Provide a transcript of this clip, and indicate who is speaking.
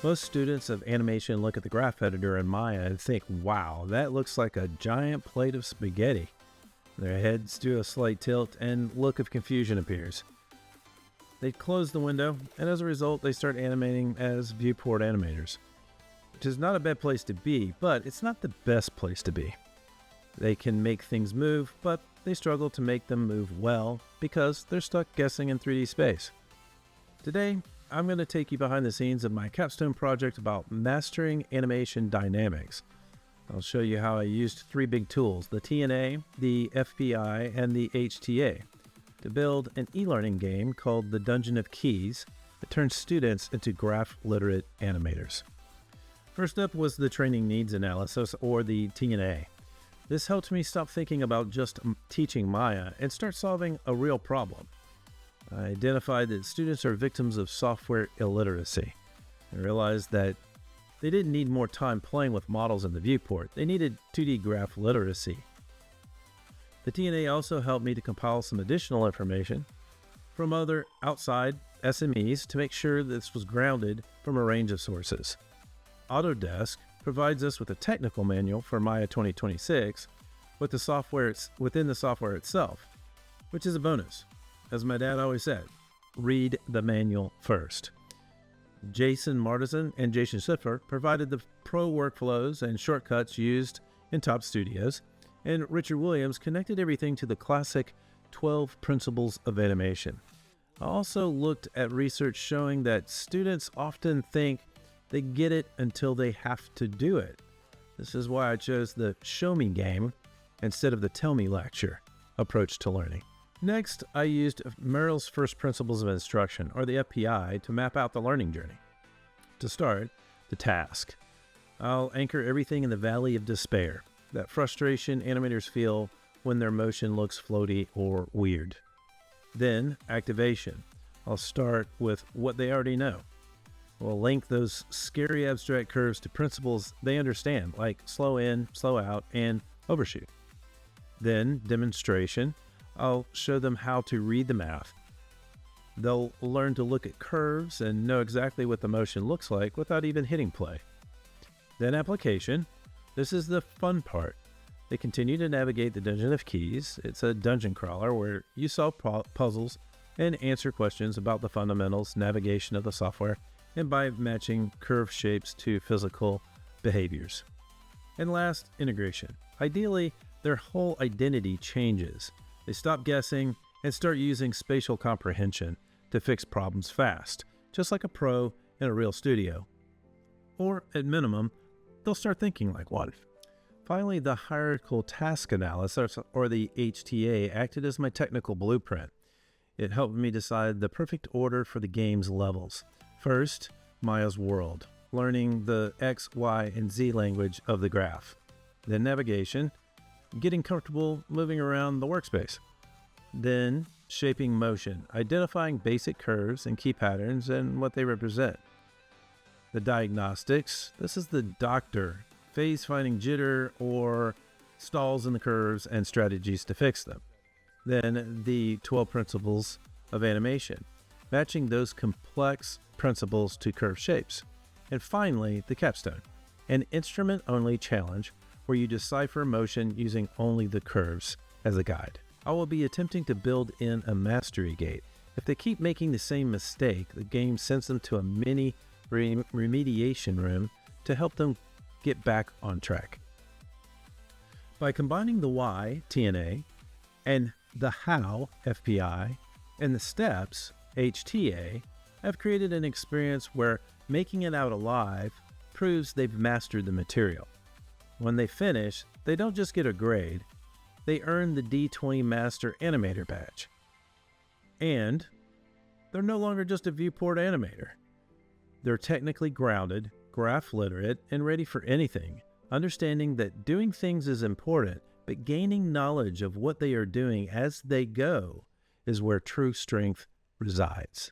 Speaker 1: Most students of animation look at the graph editor in Maya and think, wow, that looks like a giant plate of spaghetti. Their heads do a slight tilt and look of confusion appears. They close the window, and as a result, they start animating as viewport animators, which is not a bad place to be, but it's not the best place to be. They can make things move, but they struggle to make them move well because they're stuck guessing in 3D space. Today, I'm going to take you behind the scenes of my capstone project about mastering animation dynamics. I'll show you how I used three big tools, the TNA, the FPI, and the HTA, to build an e-learning game called the Dungeon of Keys that turns students into graph-literate animators. First up was the training needs analysis, or the TNA. This helped me stop thinking about just teaching Maya and start solving a real problem. I identified that students are victims of software illiteracy. I realized that they didn't need more time playing with models in the viewport. They needed 2D graph literacy. The TNA also helped me to compile some additional information from other outside SMEs to make sure this was grounded from a range of sources. Autodesk provides us with a technical manual for Maya 2026 with the software within the software itself, which is a bonus. As my dad always said, read the manual first. Jason Martison and Jason Schiffer provided the pro workflows and shortcuts used in top studios, and Richard Williams connected everything to the classic 12 principles of animation. I also looked at research showing that students often think they get it until they have to do it. This is why I chose the show me game instead of the tell me lecture approach to learning. Next, I used Merrill's First Principles of Instruction, or the FPI, to map out the learning journey. To start, the task. I'll anchor everything in the valley of despair, that frustration animators feel when their motion looks floaty or weird. Then, activation. I'll start with what they already know. We'll link those scary abstract curves to principles they understand, like slow in, slow out, and overshoot. Then, demonstration. I'll show them how to read the math. They'll learn to look at curves and know exactly what the motion looks like without even hitting play. Then application. This is the fun part. They continue to navigate the Dungeon of Keys. It's a dungeon crawler where you solve puzzles and answer questions about the fundamentals, navigation of the software, and by matching curve shapes to physical behaviors. And last, integration. Ideally, their whole identity changes. They stop guessing and start using spatial comprehension to fix problems fast, just like a pro in a real studio. Or, at minimum, they'll start thinking like one. Finally, the hierarchical task analysis, or the HTA, acted as my technical blueprint. It helped me decide the perfect order for the game's levels. First, Maya's world, learning the X, Y, and Z language of the graph. Then navigation, getting comfortable moving around the workspace. Then shaping motion, identifying basic curves and key patterns and what they represent. The diagnostics, this is the doctor, phase finding jitter or stalls in the curves and strategies to fix them. Then the 12 principles of animation, matching those complex principles to curve shapes. And finally, the capstone, an instrument-only challenge where you decipher motion using only the curves as a guide. I will be attempting to build in a mastery gate. If they keep making the same mistake, the game sends them to a mini remediation room to help them get back on track. By combining the why, TNA, and the how, FPI, and the steps, HTA, I've created an experience where making it out alive proves they've mastered the material. When they finish, they don't just get a grade, they earn the D20 Master Animator badge. And they're no longer just a viewport animator. They're technically grounded, graph literate, and ready for anything, understanding that doing things is important, but gaining knowledge of what they are doing as they go is where true strength resides.